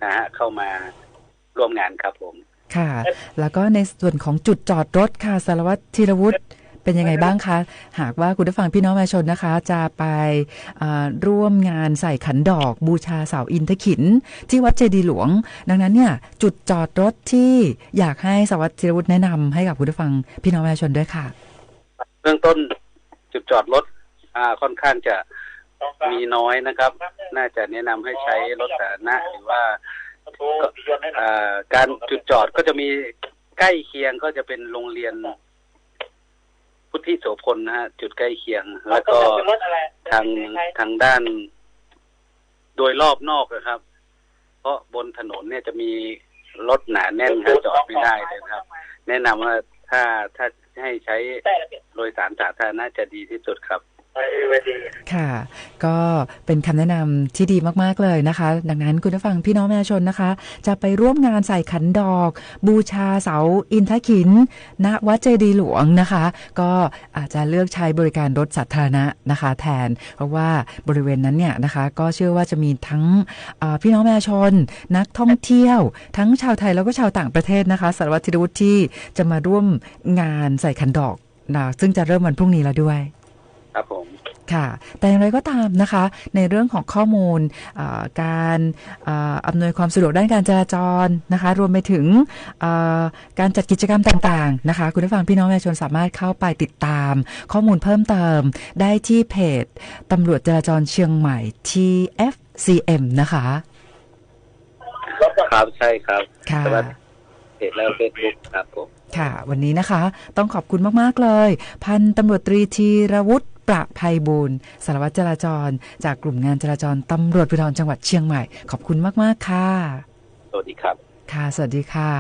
นะฮะเข้ามาร่วมงานครับผมค่ะแล้วก็ในส่วนของจุดจอดรถค่ะสารวัตรธีรวุฒิเป็นยังไงบ้างคะหากว่าคุณผู้ฟังพี่น้องประชาชนนะคะจะไปร่วมงานใส่ขันดอกบูชาเสาอินทขิฬที่วัดเจดีย์หลวงดังนั้นเนี่ยจุดจอดรถที่อยากให้สารวัตรธีรวุฒิแนะนำให้กับคุณผู้ฟังพี่น้องประชาชนด้วยค่ะเบื้องต้นจุดจอดรถค่อนข้างจะมีน้อยนะครับน่าจะแนะนำให้ใช้รถสาธารณะหรือว่าการจุดจอดก็จะมีใกล้เคียงก็จะเป็นโรงเรียนพุทธิโสพลนะฮะจุดใกล้เคียงแล้วก็ทางด้านโดยรอบนอกนะครับเพราะบนถนนเนี่ยจะมีรถหนาแน่นจอดไม่ได้เลยครับแนะนำว่าถ้าให้ใช้โดยสารสาธารณะจะดีที่สุดครับค่ะก็เป็นคำแนะนำที่ดีมากๆเลยนะคะดังนั้นคุณผู้ฟังพี่น้องประชาชนนะคะจะไปร่วมงานใส่ขันดอกบูชาเสาอินทขิฬณวัดเจดีย์หลวงนะคะก็อาจจะเลือกใช้บริการรถสาธารณะนะคะแทนเพราะว่าบริเวณนั้นเนี่ยนะคะก็เชื่อว่าจะมีทั้งพี่น้องประชาชนนักท่องเที่ยวทั้งชาวไทยแล้วก็ชาวต่างประเทศนะคะสารวัตรธีรวุฒิที่จะมาร่วมงานใส่ขันดอกนะซึ่งจะเริ่มวันพรุ่งนี้แล้วด้วยครับผมค่ะแต่อย่างไรก็ตามนะคะในเรื่องของข้อมูลการอำนวยความสะดวกด้านการจราจรนะคะรวมไปถึงการจัดกิจกรรมต่างๆนะคะคุณผู้ฟังพี่น้องประชาชนสามารถเข้าไปติดตามข้อมูลเพิ่มเติมได้ที่เพจตำรวจจราจรเชียงใหม่ TFCM นะคะครับใช่ครับค่ะเพจแล้วเฟซบุ๊กครับผมค่ะวันนี้นะคะต้องขอบคุณมากๆเลยพันตำรวจตรีธีรวุฒิประภัยบูรณ์สารวัตรจราจรจากกลุ่มงานจราจรตำรวจภูธรจังหวัดเชียงใหม่ขอบคุณมากๆค่ะสวัสดีครับค่ะสวัสดีค่ะ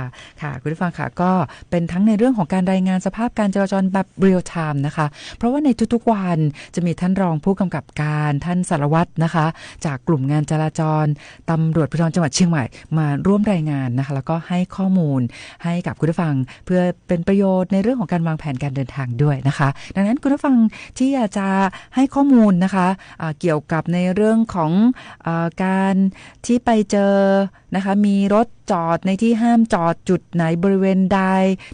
ค่ะคุณผู้ฟังค่ะก็เป็นทั้งในเรื่องของการรายงานสภาพการจราจรแบบเรียลไทม์นะคะเพราะว่าในทุกๆวันจะมีท่านรองผู้กำกับการท่านสารวัตรนะคะจากกลุ่มงานจราจรตำรวจภูธรจังหวัดเชียงใหม่มาร่วมรายงานนะคะแล้วก็ให้ข้อมูลให้กับคุณผู้ฟังเพื่อเป็นประโยชน์ในเรื่องของการวางแผนการเดินทางด้วยนะคะดังนั้นคุณผู้ฟังที่อยากจะให้ข้อมูลนะคะเกี่ยวกับในเรื่องของการที่ไปเจอนะคะมีรถจอดในที่ห้ามจอดจุดไหนบริเวณใด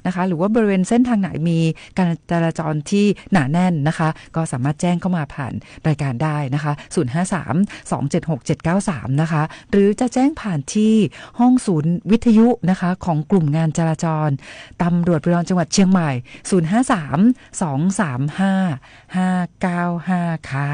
นะคะหรือว่าบริเวณเส้นทางไหนมีการจราจรที่หนาแน่นนะคะก็สามารถแจ้งเข้ามาผ่านรายการได้นะคะ053-276-793นะคะหรือจะแจ้งผ่านที่ห้องศูนย์วิทยุนะคะของกลุ่มงานจราจรตำรวจภูธรจังหวัดเชียงใหม่053-235-595ค่ะ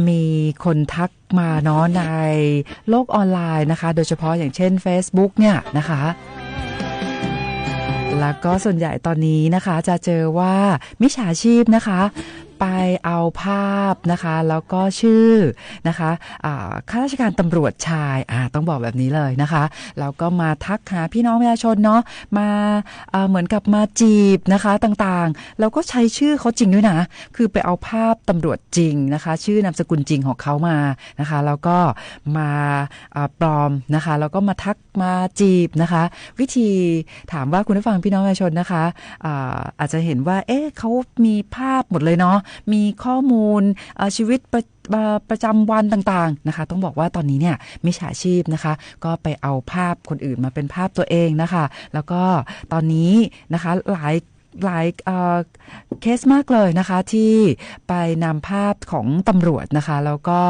มีคนทักมาเนาะในโลกออนไลน์นะคะโดยเฉพาะอย่างเช่น Facebook เนี่ยนะคะแล้วก็ส่วนใหญ่ตอนนี้นะคะจะเจอว่ามิจฉาชีพนะคะไปเอาภาพนะคะแล้วก็ชื่อนะคะข้าราชการตำรวจชายต้องบอกแบบนี้เลยนะคะแล้วก็มาทักหาพี่น้องประชาชนเนาะมาเหมือนกับมาจีบนะคะต่างๆแล้วก็ใช้ชื่อเขาจริงด้วยนะคือไปเอาภาพตำรวจจริงนะคะชื่อนามสกุลจริงของเขามานะคะแล้วก็มาปลอมนะคะแล้วก็มาทักมาจีบนะคะวิธีถามว่าคุณผู้ฟังพี่น้องประชาชนนะคะอาจจะเห็นว่าเขามีภาพหมดเลยเนาะมีข้อมูลชีวิตประจำวันต่างๆนะคะต้องบอกว่าตอนนี้เนี่ยมิจฉาชีพนะคะก็ไปเอาภาพคนอื่นมาเป็นภาพตัวเองนะคะแล้วก็ตอนนี้นะคะหลายเคสมากเลยนะคะที่ไปนำภาพของตำรวจนะคะแล้วก็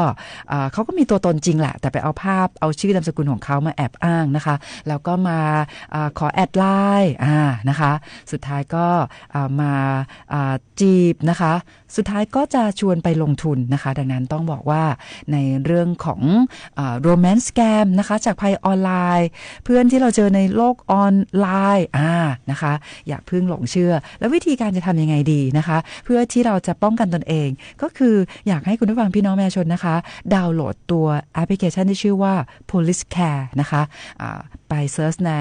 เขาก็มีตัวตนจริงแหละแต่ไปเอาภาพเอาชื่อนามสกุลของเขามาแอบอ้างนะคะแล้วก็มาขอแอดไลน์นะคะสุดท้ายก็มาจีบนะคะสุดท้ายก็จะชวนไปลงทุนนะคะดังนั้นต้องบอกว่าในเรื่องของromance scam นะคะจากภัยออนไลน์เพื่อนที่เราเจอในโลกออนไลน์นะคะอย่าเพิ่งหลงเชื่อแล้ววิธีการจะทำยังไงดีนะคะเพื่อที่เราจะป้องกันตนเองก็คืออยากให้คุณผู้ฟังพี่น้องประชาชนนะคะดาวน์โหลดตัวแอปพลิเคชันที่ชื่อว่า Police Care นะคะไปเซิร์ชใน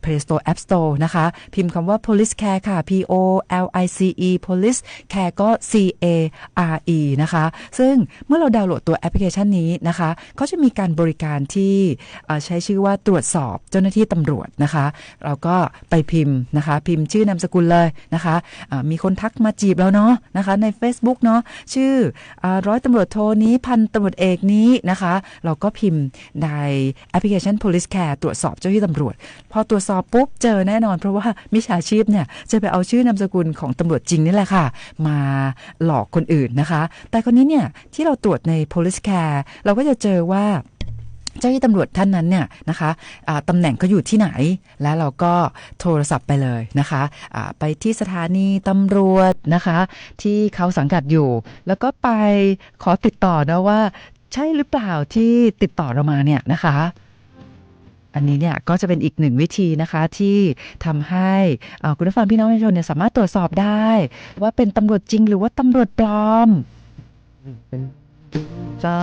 Play Store App Store นะคะพิมพ์คำว่า Police Care ค่ะ POLICE Police Care ก็ CARE นะคะซึ่งเมื่อเราดาวน์โหลดตัวแอปพลิเคชันนี้นะคะเขาจะมีการบริการที่ใช้ชื่อว่าตรวจสอบเจ้าหน้าที่ตำรวจนะคะเราก็ไปพิมพ์นะคะพิมพ์ชื่อนามสกุลเลยนะคะมีคนทักมาจีบเราเนาะนะคะใน Facebook เนาะชื่อร้อยตำรวจโทนี้พันตำรวจเอกนี้นะคะเราก็พิมพ์ในแอปพลิเคชัน Police Care ตรวจสอบเจ้าหน้าที่ตำรวจพอตรวจสอบปุ๊บเจอแน่นอนเพราะว่ามิจฉาชีพเนี่ยจะไปเอาชื่อนามสกุลของตำรวจจริงนี่แหละค่ะมาหลอกคนอื่นนะคะแต่คนนี้เนี่ยที่เราตรวจใน Police Care เราก็จะเจอว่าเจ้าหน้าที่ตำรวจท่านนั้นเนี่ยนะคะตำแหน่งก็อยู่ที่ไหนแล้วเราก็โทรศัพท์ไปเลยนะคะไปที่สถานีตำรวจนะคะที่เขาสังกัดอยู่แล้วก็ไปขอติดต่อนะว่าใช่หรือเปล่าที่ติดต่อเรามาเนี่ยนะคะอันนี้เนี่ยก็จะเป็นอีกหนึ่งวิธีนะคะที่ทำให้คุณผู้ฟังพี่น้องประชาชนเนี่ยสามารถตรวจสอบได้ว่าเป็นตำรวจจริงหรือว่าตำรวจปลอมจ้า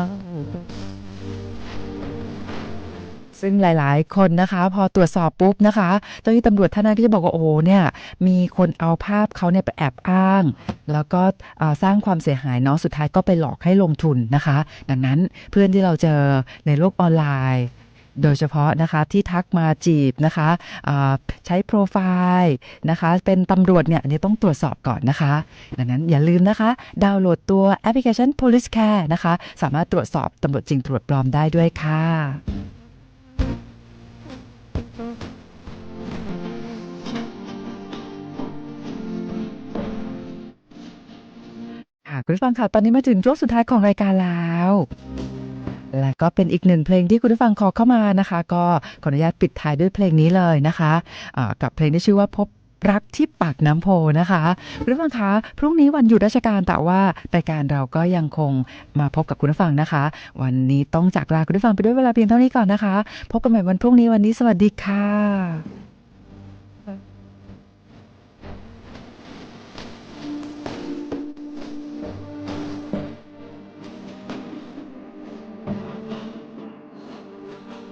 ซึ่งหลายๆคนนะคะพอตรวจสอบปุ๊บนะคะเจ้าหน้าที่ตำรวจท่านนั้นก็จะบอกว่าโอ้โหเนี่ยมีคนเอาภาพเขาเนี่ยไปแอบอ้างแล้วก็สร้างความเสียหายเนาะสุดท้ายก็ไปหลอกให้ลงทุนนะคะดังนั้นเพื่อนที่เราเจอในโลกออนไลน์โดยเฉพาะนะคะที่ทักมาจีบนะคะใช้โปรไฟล์นะคะเป็นตำรวจเนี่ยอันนี้ต้องตรวจสอบก่อนนะคะดังนั้นอย่าลืมนะคะดาวน์โหลดตัวแอปพลิเคชัน Police Care นะคะสามารถตรวจสอบตำรวจจริงตำรวจปลอมได้ด้วยค่ะคุณผู้ฟังค่ะตอนนี้มาถึงช่วงสุดท้ายของรายการแล้วและก็เป็นอีกหนึ่งเพลงที่คุณผู้ฟังขอเข้ามานะคะก็ขออนุญาตปิดท้ายด้วยเพลงนี้เลยนะคะกับเพลงที่ชื่อว่าพบรักที่ปากน้ำโพนะคะคุณผู้ฟังคะพรุ่งนี้วันหยุดราชการแต่ว่ารายการเราก็ยังคงมาพบกับคุณผู้ฟังนะคะวันนี้ต้องจากลาคุณผู้ฟังไปด้วยเวลาเพียงเท่านี้ก่อนนะคะพบกันใหม่วันพรุ่งนี้วันนี้สวัสดีค่ะ